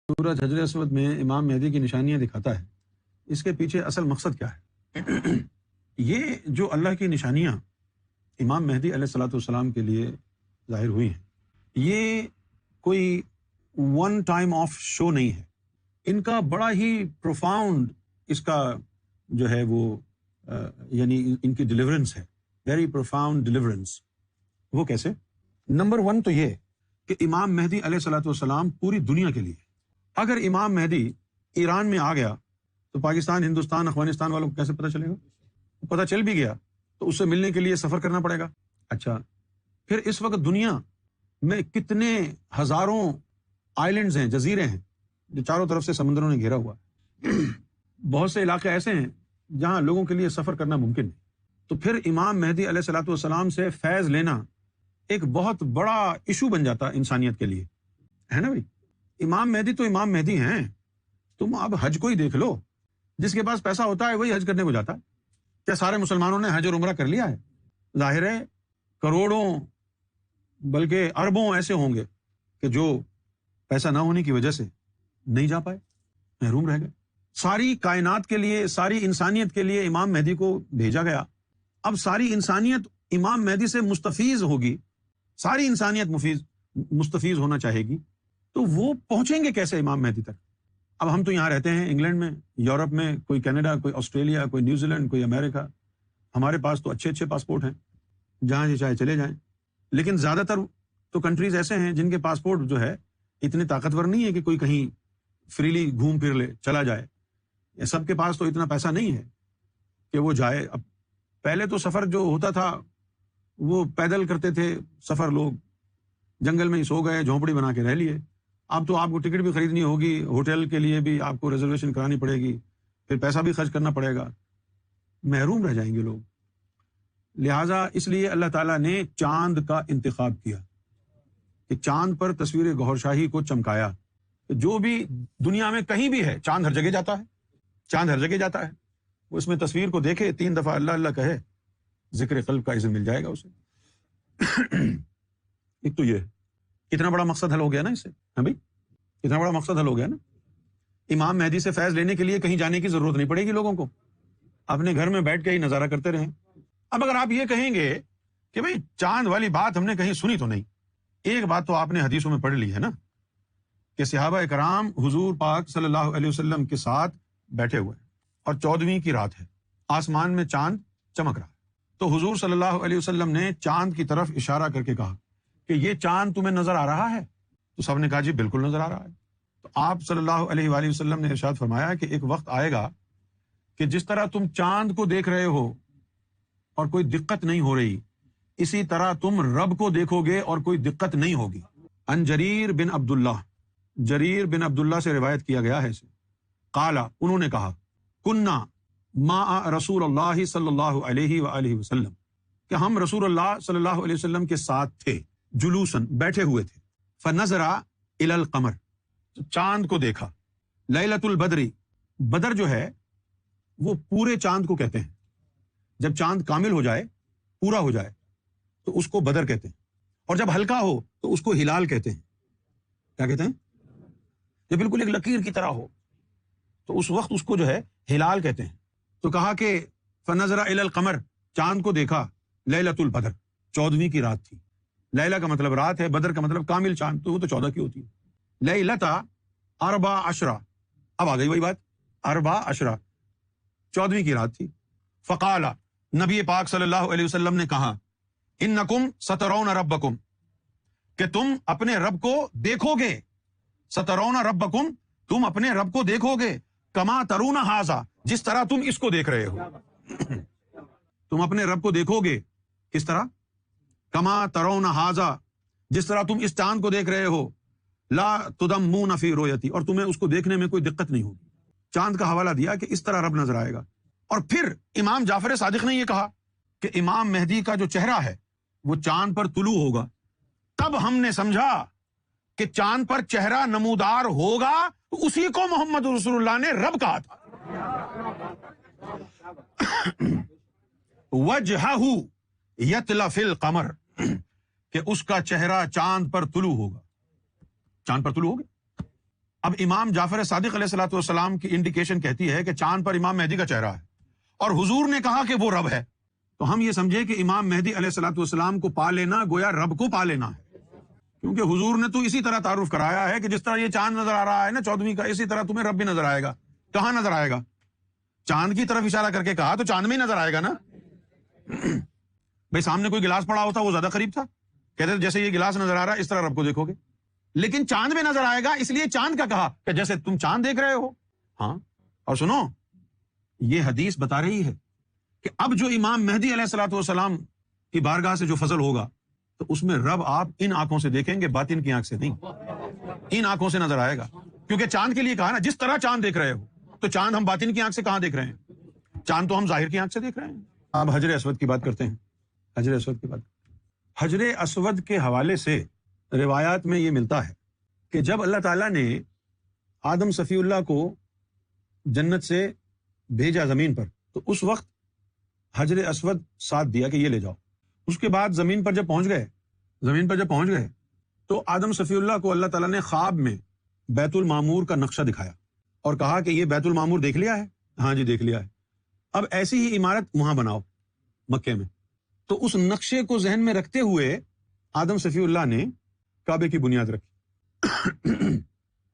سورج حجر اسود میں امام مہدی کی نشانیاں دکھاتا ہے، اس کے پیچھے اصل مقصد کیا ہے؟ یہ جو اللہ کی نشانیاں امام مہدی علیہ الصلوۃ والسلام کے لیے ظاہر ہوئی ہیں، یہ کوئی ون ٹائم آف شو نہیں ہے، ان کا بڑا ہی پروفاؤنڈ اس کا جو ہے وہ یعنی ان کی ڈیلیورنس ہے، ویری پروفاؤنڈ ڈیلیورنس۔ وہ کیسے؟ نمبر ون تو یہ کہ امام مہدی علیہ الصلوۃ والسلام پوری دنیا کے لیے، اگر امام مہدی ایران میں آ گیا تو پاکستان، ہندوستان، افغانستان والوں کو کیسے پتہ چلے گا؟ پتہ چل بھی گیا تو اس سے ملنے کے لیے سفر کرنا پڑے گا۔ اچھا، پھر اس وقت دنیا میں کتنے ہزاروں آئلینڈز ہیں، جزیرے ہیں جو چاروں طرف سے سمندروں نے گھیرا ہوا ہے۔ بہت سے علاقے ایسے ہیں جہاں لوگوں کے لیے سفر کرنا ممکن نہیں۔ تو پھر امام مہدی علیہ الصلوۃ والسلام سے فیض لینا ایک بہت بڑا ایشو بن جاتا انسانیت کے لیے، ہے نا بھائی؟ امام مہدی تو امام مہدی ہیں، تم اب حج کو ہی دیکھ لو، جس کے پاس پیسہ ہوتا ہے وہی حج کرنے کو جاتا ہے۔ کیا سارے مسلمانوں نے حج اور عمرہ کر لیا ہے؟ ظاہر ہے کروڑوں بلکہ اربوں ایسے ہوں گے کہ جو پیسہ نہ ہونے کی وجہ سے نہیں جا پائے، محروم رہ گئے۔ ساری کائنات کے لیے، ساری انسانیت کے لیے امام مہدی کو بھیجا گیا۔ اب ساری انسانیت امام مہدی سے مستفیض ہوگی، ساری انسانیت مستفیض ہونا چاہے گی، تو وہ پہنچیں گے کیسے امام مہدی تک؟ اب ہم تو یہاں رہتے ہیں انگلینڈ میں، یورپ میں، کوئی کینیڈا، کوئی آسٹریلیا، کوئی نیوزی لینڈ، کوئی امریکہ، ہمارے پاس تو اچھے اچھے پاسپورٹ ہیں، جہاں سے چاہے چلے جائیں۔ لیکن زیادہ تر تو کنٹریز ایسے ہیں جن کے پاسپورٹ جو ہے اتنے طاقتور نہیں ہے کہ کوئی کہیں فریلی گھوم پھر لے، چلا جائے۔ سب کے پاس تو اتنا پیسہ نہیں ہے کہ وہ جائے۔ اب پہلے تو سفر جو ہوتا تھا وہ پیدل کرتے تھے سفر، لوگ جنگل میں ہی سو گئے، جھونپڑی بنا کے رہ لیے۔ اب تو آپ کو ٹکٹ بھی خریدنی ہوگی، ہوٹل کے لیے بھی آپ کو ریزرویشن کرانی پڑے گی، پھر پیسہ بھی خرچ کرنا پڑے گا، محروم رہ جائیں گے لوگ۔ لہٰذا اس لیے اللہ تعالیٰ نے چاند کا انتخاب کیا کہ چاند پر تصویر گوہر شاہی کو چمکایا۔ جو بھی دنیا میں کہیں بھی ہے، چاند ہر جگہ جاتا ہے، چاند ہر جگہ جاتا ہے، وہ اس میں تصویر کو دیکھے، 3 دفعہ اللہ اللہ کہے، ذکر قلب کا عزم مل جائے گا اسے۔ ایک تو یہ کتنا بڑا مقصد حل ہو گیا نا اس سے، ہاں بھائی، کتنا بڑا مقصد حل ہو گیا نا۔ امام مہدی سے فیض لینے کے لیے کہیں جانے کی ضرورت نہیں پڑے گی لوگوں کو، اپنے گھر میں بیٹھ کے ہی نظارہ کرتے رہیں۔ اب اگر آپ یہ کہیں گے کہ بھائی چاند والی بات ہم نے کہیں سنی تو نہیں، ایک بات تو آپ نے حدیثوں میں پڑھ لی ہے نا کہ صحابہ کرام حضور پاک صلی اللہ علیہ وسلم کے ساتھ بیٹھے ہوئے ہیں اور 14ویں کی رات ہے، آسمان میں چاند چمک رہا ہے، تو حضور صلی اللہ علیہ وسلم نے چاند کی طرف اشارہ کر کے کہا کہ یہ چاند تمہیں نظر آ رہا ہے؟ تو سب نے کہا جی بالکل نظر آ رہا ہے۔ تو آپ صلی اللہ علیہ وآلہ وسلم نے ارشاد فرمایا کہ ایک وقت آئے گا کہ جس طرح تم چاند کو دیکھ رہے ہو اور کوئی دقت نہیں ہو رہی، اسی طرح تم رب کو دیکھو گے اور کوئی دقت نہیں ہوگی۔ ان جریر بن عبداللہ، جریر بن عبداللہ سے روایت کیا گیا ہے اسے، قالا، انہوں نے کہا، کننا مع رسول اللہ صلی اللہ علیہ وآلہ وسلم، کہ ہم رسول اللہ صلی اللہ علیہ وسلم کے ساتھ تھے، جلوسن، بیٹھے ہوئے تھے، فنظر الی القمر، چاند کو دیکھا، لیلۃ البدری، بدر جو ہے وہ پورے چاند کو کہتے ہیں، جب چاند کامل ہو جائے، پورا ہو جائے تو اس کو بدر کہتے ہیں، اور جب ہلکا ہو تو اس کو ہلال کہتے ہیں۔ کیا کہتے ہیں؟ جب بالکل ایک لکیر کی طرح ہو تو اس وقت اس کو جو ہے ہلال کہتے ہیں۔ تو کہا کہ فنظر الی القمر، چاند کو دیکھا، لیلۃ البدر، 14ویں کی رات تھی۔ لیلہ کا مطلب رات ہے، بدر کا مطلب کامل چاند، تو وہ تو 14 کی ہوتی ہے۔ لیلۃ 14، اب آ گئی وہی بات، 14، 14ویں کی رات تھی۔ فقال، نبی پاک صلی اللہ علیہ وسلم نے کہا، انکم سترون ربکم، کہ تم اپنے رب کو دیکھو گے، سترون ربکم، تم اپنے رب کو دیکھو گے، کما ترون ھذا، جس طرح تم اس کو دیکھ رہے ہو۔ تم اپنے رب کو دیکھو گے کس طرح؟ کما ترون ھذا، جس طرح تم اس چاند کو دیکھ رہے ہو، لا تدمون فی رؤیتی، اور تمہیں اس کو دیکھنے میں کوئی دقت نہیں ہوگی۔ چاند کا حوالہ دیا کہ اس طرح رب نظر آئے گا۔ اور پھر امام جعفر صادق نے یہ کہا کہ امام مہدی کا جو چہرہ ہے وہ چاند پر طلوع ہوگا۔ تب ہم نے سمجھا کہ چاند پر چہرہ نمودار ہوگا، تو اسی کو محمد رسول اللہ نے رب کہا تھا۔ وجہہ یطلع فی القمر، کہ اس کا چہرہ چاند پر طلوع ہوگا، چاند پر طلوع ہوگا۔ اب امام جعفر صادق علیہ الصلوۃ والسلام کی انڈیکیشن کہتی ہے کہ چاند پر امام مہدی کا چہرہ ہے، اور حضور نے کہا کہ وہ رب ہے، تو ہم یہ سمجھے کہ امام مہدی علیہ الصلوۃ والسلام کو پا لینا گویا رب کو پا لینا ہے، کیونکہ حضور نے تو اسی طرح تعارف کرایا ہے کہ جس طرح یہ چاند نظر آ رہا ہے نا 14ویں کا، اسی طرح تمہیں رب بھی نظر آئے گا۔ کہاں نظر آئے گا؟ چاند کی طرف اشارہ کر کے کہا تو چاند میں ہی نظر آئے گا نا۔ بھائی سامنے کوئی گلاس پڑا ہوتا وہ زیادہ قریب تھا، کہتے جیسے یہ گلاس نظر آ رہا ہے اس طرح رب کو دیکھو گے، لیکن چاند میں نظر آئے گا، اس لیے چاند کا کہا کہ جیسے تم چاند دیکھ رہے ہو۔ ہاں، اور سنو، یہ حدیث بتا رہی ہے کہ اب جو امام مہدی علیہ الصلوۃ والسلام کی بارگاہ سے جو فضل ہوگا تو اس میں رب آپ ان آنکھوں سے دیکھیں گے، باطن کی آنکھ سے نہیں، ان آنکھوں سے نظر آئے گا، کیونکہ چاند کے لیے کہا نا جس طرح چاند دیکھ رہے ہو، تو چاند ہم باطن کی آنکھ سے کہاں دیکھ رہے ہیں؟ چاند تو ہم ظاہر کی آنکھ سے دیکھ رہے ہیں۔ آپ حجر اسود کی بات کرتے ہیں، حجر اسود کی بات، حجر اسود کے حوالے سے روایات میں یہ ملتا ہے کہ جب اللہ تعالیٰ نے آدم صفی اللہ کو جنت سے بھیجا زمین پر، تو اس وقت حجر اسود ساتھ دیا کہ یہ لے جاؤ۔ اس کے بعد زمین پر جب پہنچ گئے تو آدم صفی اللہ کو اللہ تعالیٰ نے خواب میں بیت المعمور کا نقشہ دکھایا اور کہا کہ یہ بیت المعمور دیکھ لیا ہے؟ ہاں جی دیکھ لیا ہے، اب ایسی ہی عمارت وہاں بناؤ مکے میں۔ تو اس نقشے کو ذہن میں رکھتے ہوئے آدم صفی اللہ نے کعبے کی بنیاد رکھی۔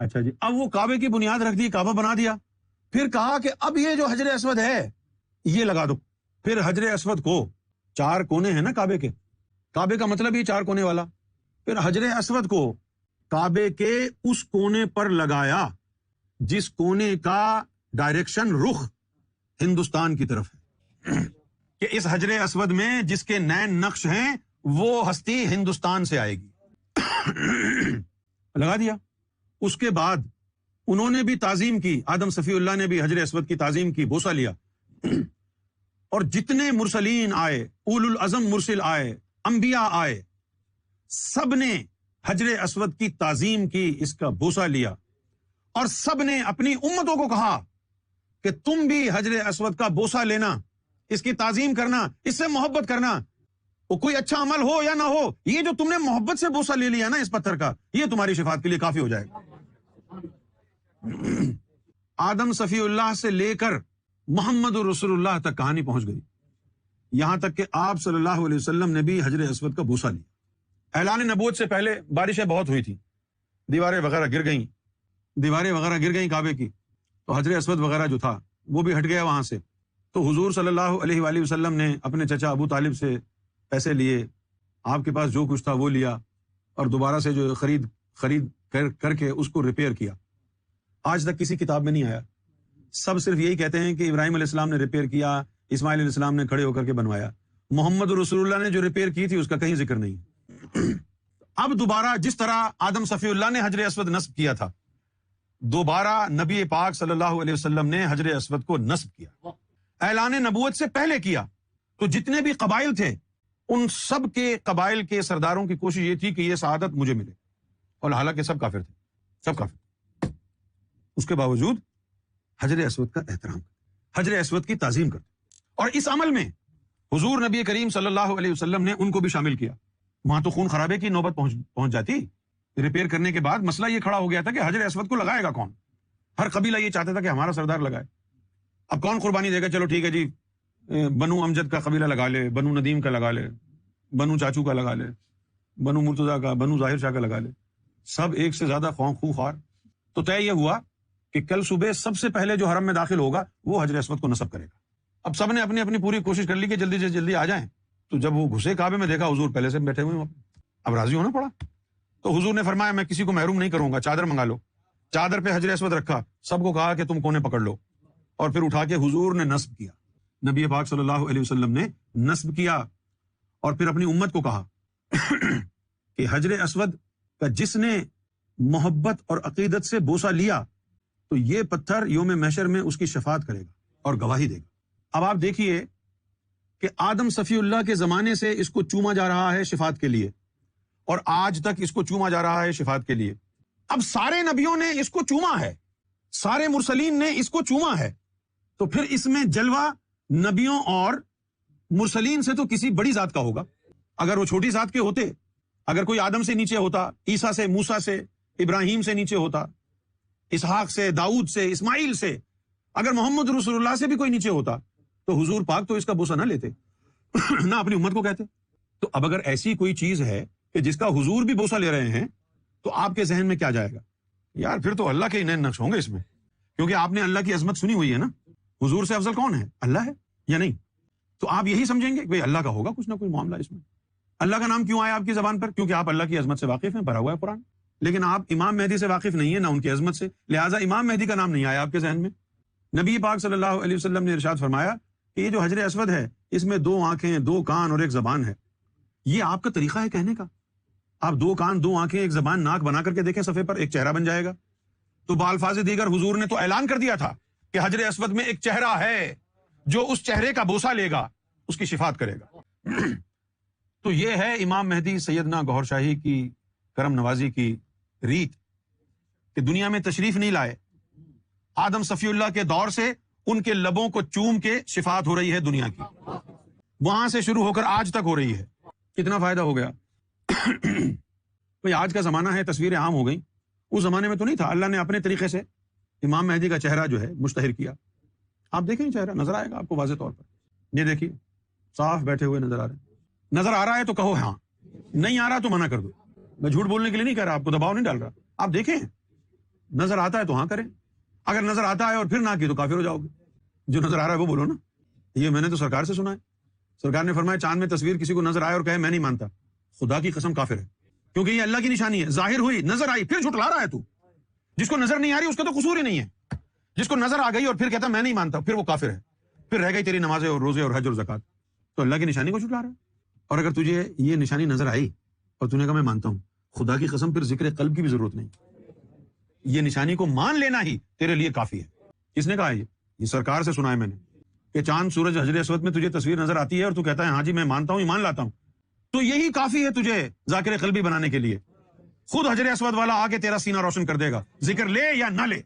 اچھا جی، اب وہ کعبے کی بنیاد رکھ دی، کعبہ بنا دیا، پھر کہا کہ اب یہ جو حجر اسود ہے یہ لگا دو۔ پھر حجر اسود کو 4 کونے ہیں نا کعبے کے، کعبے کا مطلب ہی 4 کونے والا، پھر حجر اسود کو کعبے کے اس کونے پر لگایا جس کونے کا ڈائریکشن رخ ہندوستان کی طرف ہے، کہ اس حجر اسود میں جس کے نین نقش ہیں وہ ہستی ہندوستان سے آئے گی۔ لگا دیا۔ اس کے بعد انہوں نے بھی تعظیم کی، آدم صفی اللہ نے بھی حجر اسود کی تعظیم کی، بوسہ لیا، اور جتنے مرسلین آئے، اول العزم مرسل آئے، انبیاء آئے، سب نے حجر اسود کی تعظیم کی، اس کا بوسہ لیا، اور سب نے اپنی امتوں کو کہا کہ تم بھی حجر اسود کا بوسہ لینا، اس کی تعظیم کرنا، اس سے محبت کرنا، وہ کوئی اچھا عمل ہو یا نہ ہو، یہ جو تم نے محبت سے بوسہ لے لیا نا اس پتھر کا، یہ تمہاری شفاعت کے لیے کافی ہو جائے گا۔ آدم صفی اللہ سے لے کر محمد رسول اللہ تک کہانی پہنچ گئی، یہاں تک کہ آپ صلی اللہ علیہ وسلم نے بھی حجر اسود کا بوسہ لیا۔ اعلان نبوت سے پہلے بارشیں بہت ہوئی تھی، دیواریں وغیرہ گر گئیں کعبے کی، تو حجر اسود وغیرہ جو تھا وہ بھی ہٹ گیا وہاں سے، تو حضور صلی اللہ علیہ وآلہ وسلم نے اپنے چچا ابو طالب سے پیسے لیے، آپ کے پاس جو کچھ تھا وہ لیا، اور دوبارہ سے جو خرید کر کے اس کو ریپیئر کیا۔ آج تک کسی کتاب میں نہیں آیا، سب صرف یہی کہتے ہیں کہ ابراہیم علیہ السلام نے ریپیئر کیا، اسماعیل علیہ السلام نے کھڑے ہو کر کے بنوایا، محمد رسول اللہ نے جو ریپیئر کی تھی اس کا کہیں ذکر نہیں۔ اب دوبارہ جس طرح آدم صفی اللہ نے حجر اسود نصب کیا تھا، دوبارہ نبی پاک صلی اللہ علیہ وسلم نے حجر اسود کو نصب کیا، اعلان نبوت سے پہلے کیا۔ تو جتنے بھی قبائل تھے ان سب کے قبائل کے سرداروں کی کوشش یہ تھی کہ یہ سعادت مجھے ملے، اور حالانکہ سب کافر تھے، سب کافر، اس کے باوجود حجر اسود کا احترام، حجر اسود کی تعظیم کرتے، اور اس عمل میں حضور نبی کریم صلی اللہ علیہ وسلم نے ان کو بھی شامل کیا۔ وہاں تو خون خرابے کی نوبت پہنچ جاتی، ریپیئر کرنے کے بعد مسئلہ یہ کھڑا ہو گیا تھا کہ حجر اسود کو لگائے گا کون؟ ہر قبیلہ یہ چاہتا تھا کہ ہمارا سردار لگائے، اب کون قربانی دے گا؟ چلو ٹھیک ہے جی، بنو امجد کا قبیلہ لگا لے، بنو ندیم کا لگا لے، بنو چاچو کا لگا لے، بنو مرتضیٰ کا، بنو ظاہر شاہ کا لگا لے، سب ایک سے زیادہ خوار۔ تو طے یہ ہوا کہ کل صبح سب سے پہلے جو حرم میں داخل ہوگا وہ حجر اسود کو نصب کرے گا۔ اب سب نے اپنی اپنی پوری کوشش کر لی کہ جلدی سے جلدی آ جائیں، تو جب وہ گھسے کعبے میں دیکھا حضور پہلے سے بیٹھے ہوئے، اب راضی ہونا پڑا۔ تو حضور نے فرمایا میں کسی کو محروم نہیں کروں گا، چادر منگا لو، چادر پہ حجر اسود رکھا، سب کو کہا کہ تم کونے پکڑ لو، اور پھر اٹھا کے حضور نے نصب کیا، نبی پاک صلی اللہ علیہ وسلم نے نصب کیا، اور پھر اپنی امت کو کہا کہ حجر اسود کا جس نے محبت اور عقیدت سے بوسہ لیا تو یہ پتھر یوم محشر میں اس کی شفاعت کرے گا اور گواہی دے گا۔ اب آپ دیکھیے کہ آدم صفی اللہ کے زمانے سے اس کو چوما جا رہا ہے شفاعت کے لیے، اور آج تک اس کو چوما جا رہا ہے شفاعت کے لیے۔ اب سارے نبیوں نے اس کو چوما ہے، سارے مرسلین نے اس کو چوما ہے، تو پھر اس میں جلوہ نبیوں اور مرسلین سے تو کسی بڑی ذات کا ہوگا۔ اگر وہ چھوٹی ذات کے ہوتے، اگر کوئی آدم سے نیچے ہوتا، عیسیٰ سے، موسیٰ سے، ابراہیم سے نیچے ہوتا، اسحاق سے، داؤد سے، اسماعیل سے. اگر محمد رسول اللہ سے بھی کوئی نیچے ہوتا تو حضور پاک تو اس کا بوسہ نہ لیتے نہ اپنی امت کو کہتے. تو اب اگر ایسی کوئی چیز ہے کہ جس کا حضور بھی بوسہ لے رہے ہیں تو آپ کے ذہن میں کیا جائے گا؟ یار پھر تو اللہ کے ہی نئے نقش ہوں گے اس میں، کیونکہ آپ نے اللہ کی عظمت سنی ہوئی ہے نا. حضور سے افضل کون ہے؟ اللہ ہے یا نہیں؟ تو آپ یہی سمجھیں گے کہ بھئی اللہ کا ہوگا کچھ نہ کوئی معاملہ اس میں. اللہ کا نام کیوں آیا آپ کی زبان پر؟ کیونکہ آپ اللہ کی عظمت سے واقف ہیں، بھرا ہوا ہے قرآن. لیکن آپ امام مہدی سے واقف نہیں ہیں، نہ ان کی عظمت سے، لہٰذا امام مہدی کا نام نہیں آیا آپ کے ذہن میں. نبی پاک صلی اللہ علیہ وسلم نے ارشاد فرمایا کہ یہ جو حجر اسود ہے اس میں 2 آنکھیں، 2 کان اور 1 زبان ہے. یہ آپ کا طریقہ ہے کہنے کا؟ آپ 2 کان، 2 آنکھیں، 1 زبان، ناک بنا کر کے دیکھیں صفحے پر، ایک چہرہ بن جائے گا. تو بالفاظ دیگر حضور نے تو اعلان کر دیا تھا کہ حجر اسود میں ایک چہرہ ہے، جو اس چہرے کا بوسہ لے گا اس کی شفاعت کرے گا. تو یہ ہے امام مہدی سیدنا گوہر شاہی کی کرم نوازی کی ریت کہ دنیا میں تشریف نہیں لائے. آدم صفی اللہ کے دور سے ان کے لبوں کو چوم کے شفاعت ہو رہی ہے دنیا کی، وہاں سے شروع ہو کر آج تک ہو رہی ہے. کتنا فائدہ ہو گیا. بھئی آج کا زمانہ ہے، تصویریں عام ہو گئیں. اس زمانے میں تو نہیں تھا. اللہ نے اپنے طریقے سے امام مہدی کا چہرہ جو ہے مشتہر کیا. آپ دیکھیں چہرہ نظر آئے گا آپ کو واضح طور پر. یہ دیکھیے صاف بیٹھے ہوئے نظر آ رہے ہیں. نظر آ رہا ہے تو کہو ہاں، نہیں آ رہا تو منع کر دو. میں جھوٹ بولنے کے لیے نہیں کہہ رہا، آپ کو دباؤ نہیں ڈال رہا. آپ دیکھیں نظر آتا ہے تو ہاں کریں، اگر نظر آتا ہے اور پھر نہ کی تو کافر ہو جاؤ گے. جو نظر آ رہا ہے وہ بولو نا. یہ میں نے تو سرکار سے سنا ہے. سرکار نے فرمایا چاند میں تصویر کسی کو نظر آئے اور کہے میں نہیں مانتا، خدا کی قسم کافر ہے، کیونکہ یہ اللہ کی نشانی ہے. ظاہر ہوئی، نظر آئی، پھر جھٹلا رہا ہے تو. جس کو نظر نہیں آ رہی اس کا تو قصور ہی نہیں ہے. جس کو نظر آ گئی اور پھر کہتا میں نہیں مانتا، پھر وہ کافر ہے. پھر رہ گئی تیری نمازیں اور روزے اور حج اور زکات. تو اللہ کی نشانی کو جھٹلا رہا ہے. اور اگر تجھے یہ نشانی نظر آئی اور تو نے کہا میں مانتا ہوں، خدا کی قسم پھر ذکر قلب کی بھی ضرورت نہیں. یہ نشانی کو مان لینا ہی تیرے لیے کافی ہے. کس نے کہا یہ سرکار سے سنا ہے میں نے کہ چاند سورج حجر اسود میں تجھے تصویر نظر آتی ہے اور تو کہتا ہے ہاں جی میں مانتا ہوں، ایمان لاتا ہوں. تو یہی کافی ہے تجھے ذاکر قلبی بنانے کے لیے. خود حجر اسود والا آ کے تیرا سینہ روشن کر دے گا، ذکر لے یا نہ لے.